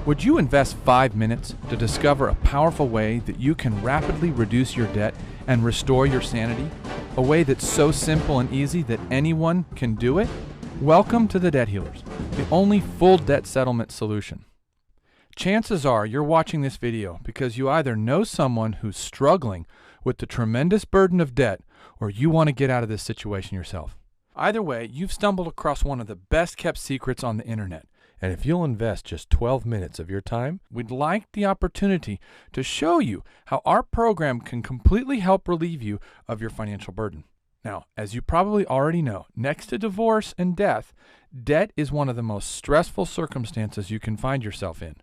Would you invest 5 minutes to discover a powerful way that you can rapidly reduce your debt and restore your sanity? A way that's so simple and easy that anyone can do it? Welcome to the Debt Healers, the only full debt settlement solution. Chances are you're watching this video because you either know someone who's struggling with the tremendous burden of debt or you want to get out of this situation yourself. Either way, you've stumbled across one of the best kept secrets on the internet. And if you'll invest just 12 minutes of your time, we'd like the opportunity to show you how our program can completely help relieve you of your financial burden. Now, as you probably already know, next to divorce and death, debt is one of the most stressful circumstances you can find yourself in.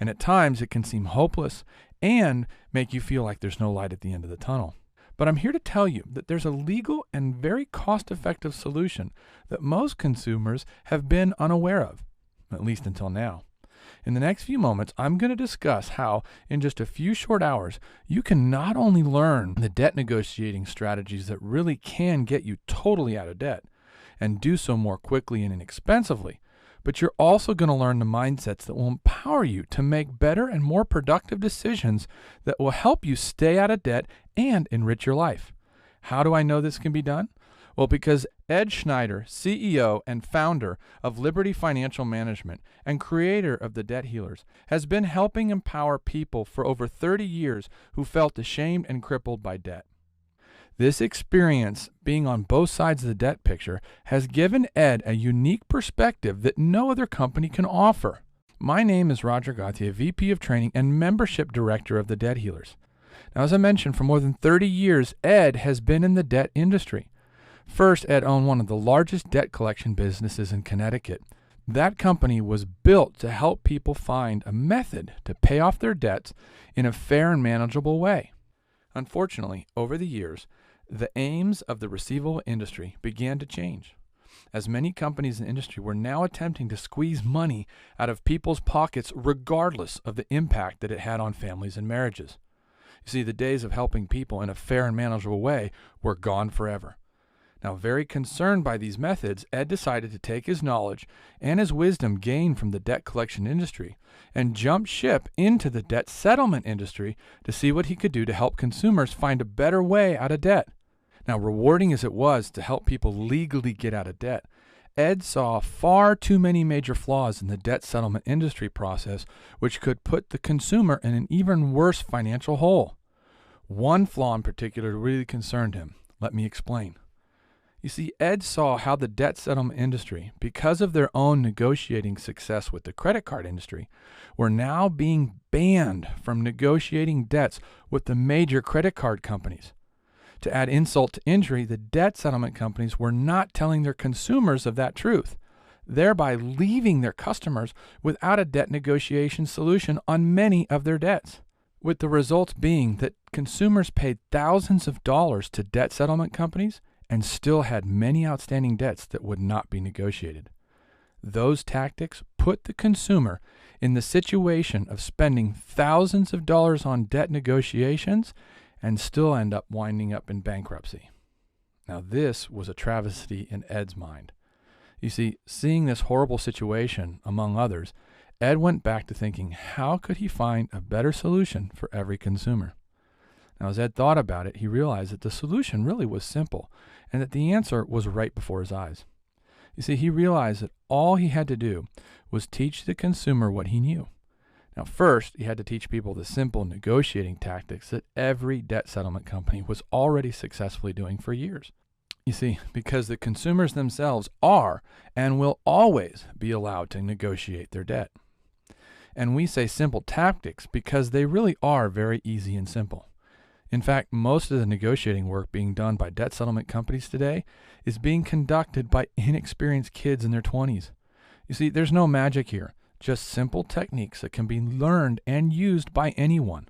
And at times it can seem hopeless and make you feel like there's no light at the end of the tunnel. But I'm here to tell you that there's a legal and very cost-effective solution that most consumers have been unaware of, at least until now. In the next few moments, I'm going to discuss how, in just a few short hours, you can not only learn the debt negotiating strategies that really can get you totally out of debt, and do so more quickly and inexpensively, but you're also going to learn the mindsets that will empower you to make better and more productive decisions that will help you stay out of debt and enrich your life. How do I know this can be done? Well, because Ed Schneider, CEO and founder of Liberty Financial Management and creator of the Debt Healers, has been helping empower people for over 30 years who felt ashamed and crippled by debt. This experience, being on both sides of the debt picture, has given Ed a unique perspective that no other company can offer. My name is Roger Gauthier, VP of Training and Membership Director of the Debt Healers. Now, as I mentioned, for more than 30 years, Ed has been in the debt industry. First, Ed owned one of the largest debt collection businesses in Connecticut. That company was built to help people find a method to pay off their debts in a fair and manageable way. Unfortunately, over the years, the aims of the receivable industry began to change, as many companies in the industry were now attempting to squeeze money out of people's pockets regardless of the impact that it had on families and marriages. You see, the days of helping people in a fair and manageable way were gone forever. Now, very concerned by these methods, Ed decided to take his knowledge and his wisdom gained from the debt collection industry and jump ship into the debt settlement industry to see what he could do to help consumers find a better way out of debt. Now, rewarding as it was to help people legally get out of debt, Ed saw far too many major flaws in the debt settlement industry process, which could put the consumer in an even worse financial hole. One flaw in particular really concerned him. Let me explain. You see, Ed saw how the debt settlement industry, because of their own negotiating success with the credit card industry, were now being banned from negotiating debts with the major credit card companies. To add insult to injury, the debt settlement companies were not telling their consumers of that truth, thereby leaving their customers without a debt negotiation solution on many of their debts, with the results being that consumers paid thousands of dollars to debt settlement companies and still had many outstanding debts that would not be negotiated. Those tactics put the consumer in the situation of spending thousands of dollars on debt negotiations and still end up winding up in bankruptcy. Now, this was a travesty in Ed's mind. You see, seeing this horrible situation, among others, Ed went back to thinking, how could he find a better solution for every consumer? Now, as Ed thought about it, he realized that the solution really was simple and that the answer was right before his eyes. You see, he realized that all he had to do was teach the consumer what he knew. Now, first, he had to teach people the simple negotiating tactics that every debt settlement company was already successfully doing for years. You see, because the consumers themselves are and will always be allowed to negotiate their debt. And we say simple tactics because they really are very easy and simple. In fact, most of the negotiating work being done by debt settlement companies today is being conducted by inexperienced kids in their 20s. You see, there's no magic here, just simple techniques that can be learned and used by anyone.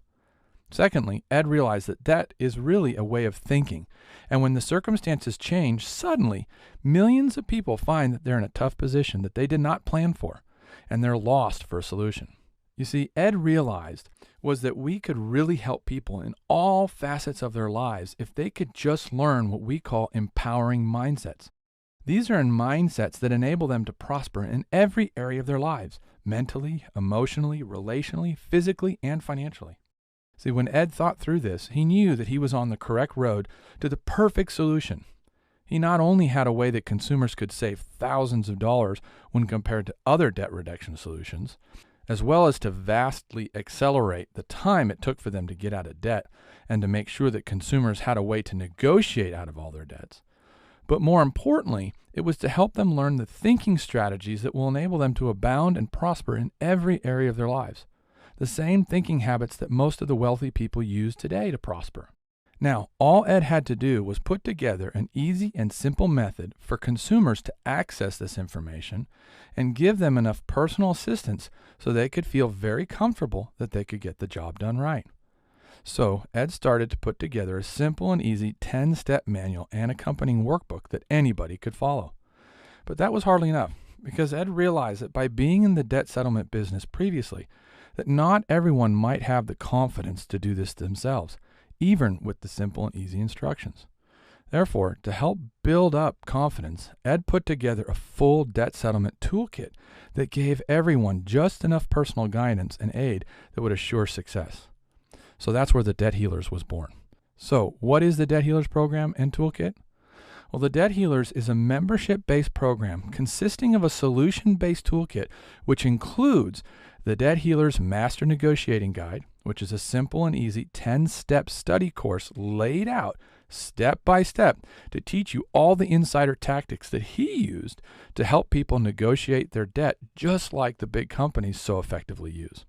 Secondly, Ed realized that debt is really a way of thinking, and when the circumstances change, suddenly millions of people find that they're in a tough position that they did not plan for, and they're lost for a solution. You see, Ed realized was that we could really help people in all facets of their lives if they could just learn what we call empowering mindsets. These are in mindsets that enable them to prosper in every area of their lives, mentally, emotionally, relationally, physically, and financially. See, when Ed thought through this, he knew that he was on the correct road to the perfect solution. He not only had a way that consumers could save thousands of dollars when compared to other debt reduction solutions, as well as to vastly accelerate the time it took for them to get out of debt and to make sure that consumers had a way to negotiate out of all their debts. But more importantly, it was to help them learn the thinking strategies that will enable them to abound and prosper in every area of their lives. The same thinking habits that most of the wealthy people use today to prosper. Now, all Ed had to do was put together an easy and simple method for consumers to access this information and give them enough personal assistance so they could feel very comfortable that they could get the job done right. So Ed started to put together a simple and easy 10-step manual and accompanying workbook that anybody could follow. But that was hardly enough, because Ed realized that by being in the debt settlement business previously, that not everyone might have the confidence to do this themselves, even with the simple and easy instructions. Therefore, to help build up confidence, Ed put together a full debt settlement toolkit that gave everyone just enough personal guidance and aid that would assure success. So that's where the Debt Healers was born. So what is the Debt Healers program and toolkit? Well, the Debt Healers is a membership-based program consisting of a solution-based toolkit, which includes the Debt Healers Master Negotiating Guide, which is a simple and easy 10-step study course laid out step by step to teach you all the insider tactics that he used to help people negotiate their debt, just like the big companies so effectively use.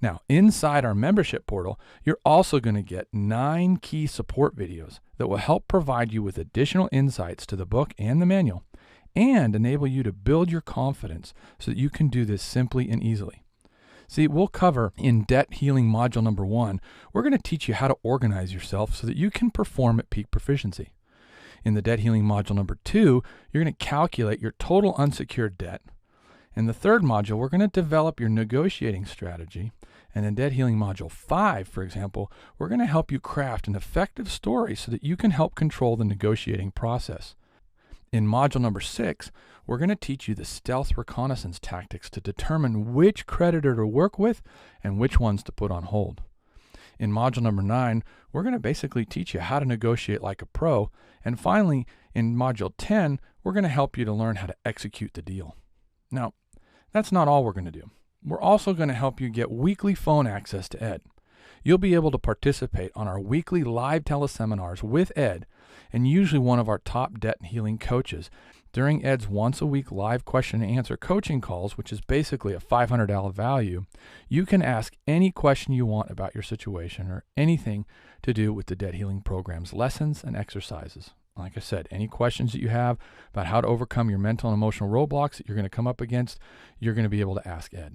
Now, inside our membership portal, you're also going to get 9 key support videos that will help provide you with additional insights to the book and the manual, and enable you to build your confidence so that you can do this simply and easily. See, we'll cover in Debt Healing Module number 1, we're going to teach you how to organize yourself so that you can perform at peak proficiency. In the Debt Healing Module number 2, you're going to calculate your total unsecured debt. In the third module, we're going to develop your negotiating strategy. And in Debt Healing Module 5, for example, we're going to help you craft an effective story so that you can help control the negotiating process. In Module number 6, we're going to teach you the stealth reconnaissance tactics to determine which creditor to work with and which ones to put on hold. In Module number 9, we're going to basically teach you how to negotiate like a pro. And finally, in Module 10, we're going to help you to learn how to execute the deal. Now, that's not all we're going to do. We're also going to help you get weekly phone access to Ed. You'll be able to participate on our weekly live teleseminars with Ed and usually one of our top debt healing coaches during Ed's once-a-week live question and answer coaching calls, which is basically a $500 value. You can ask any question you want about your situation or anything to do with the Debt Healing Program's lessons and exercises. Like I said, any questions that you have about how to overcome your mental and emotional roadblocks that you're going to come up against, you're going to be able to ask Ed.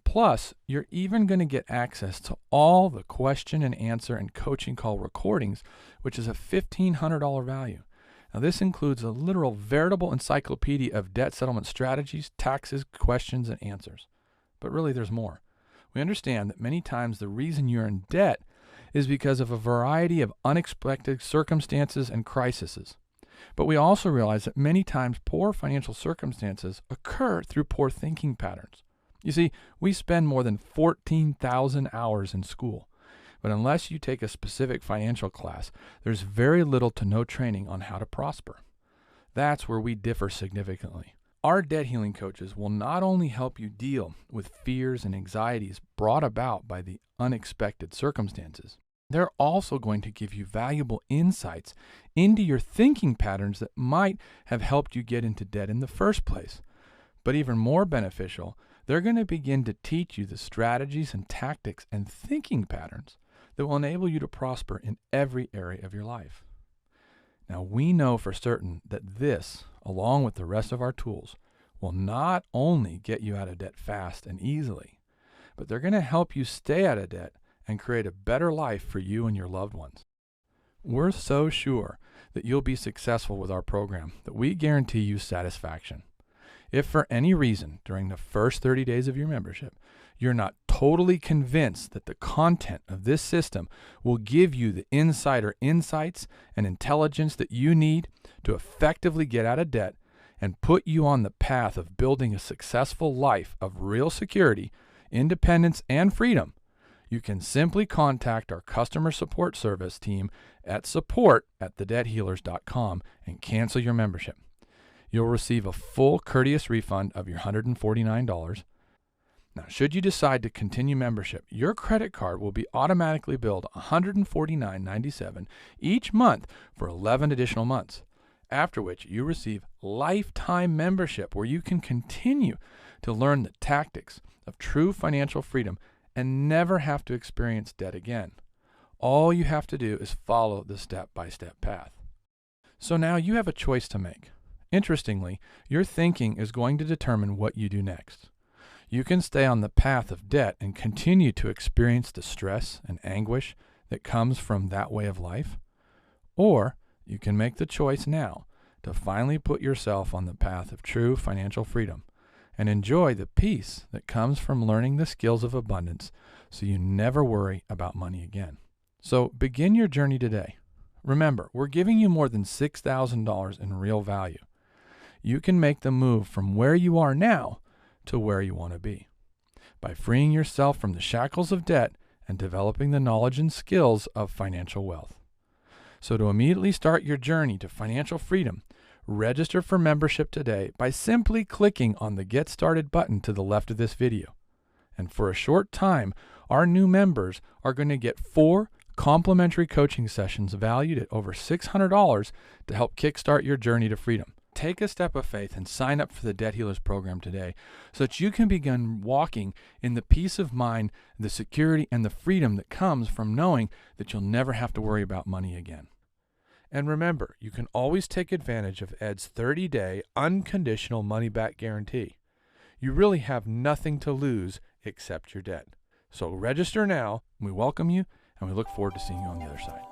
Plus, you're even going to get access to all the question and answer and coaching call recordings, which is a $1,500 value. Now, this includes a literal veritable encyclopedia of debt settlement strategies, taxes, questions, and answers. But really, there's more. We understand that many times the reason you're in debt is because of a variety of unexpected circumstances and crises. But we also realize that many times poor financial circumstances occur through poor thinking patterns. You see, we spend more than 14,000 hours in school, but unless you take a specific financial class, there's very little to no training on how to prosper. That's where we differ significantly. Our debt healing coaches will not only help you deal with fears and anxieties brought about by the unexpected circumstances, they're also going to give you valuable insights into your thinking patterns that might have helped you get into debt in the first place. But even more beneficial, they're going to begin to teach you the strategies and tactics and thinking patterns that will enable you to prosper in every area of your life. Now, we know for certain that this, along with the rest of our tools, will not only get you out of debt fast and easily, but they're going to help you stay out of debt and create a better life for you and your loved ones. We're so sure that you'll be successful with our program that we guarantee you satisfaction. If for any reason during the first 30 days of your membership, you're not totally convinced that the content of this system will give you the insider insights and intelligence that you need to effectively get out of debt and put you on the path of building a successful life of real security, independence, and freedom, you can simply contact our customer support service team at support@thedebthealers.com and cancel your membership. You'll receive a full courteous refund of your $149. Now, should you decide to continue membership, your credit card will be automatically billed $149.97 each month for 11 additional months, after which you receive lifetime membership where you can continue to learn the tactics of true financial freedom and never have to experience debt again. All you have to do is follow the step-by-step path. So now you have a choice to make. Interestingly, your thinking is going to determine what you do next. You can stay on the path of debt and continue to experience the stress and anguish that comes from that way of life, or you can make the choice now to finally put yourself on the path of true financial freedom and enjoy the peace that comes from learning the skills of abundance so you never worry about money again. So begin your journey today. Remember, we're giving you more than $6,000 in real value. You can make the move from where you are now to where you want to be by freeing yourself from the shackles of debt and developing the knowledge and skills of financial wealth. So to immediately start your journey to financial freedom, register for membership today by simply clicking on the Get Started button to the left of this video. And for a short time, our new members are going to get 4 complimentary coaching sessions valued at over $600 to help kickstart your journey to freedom. Take a step of faith and sign up for the Debt Healers program today so that you can begin walking in the peace of mind, the security, and the freedom that comes from knowing that you'll never have to worry about money again. And remember, you can always take advantage of Ed's 30-day unconditional money-back guarantee. You really have nothing to lose except your debt. So register now. We welcome you, and we look forward to seeing you on the other side.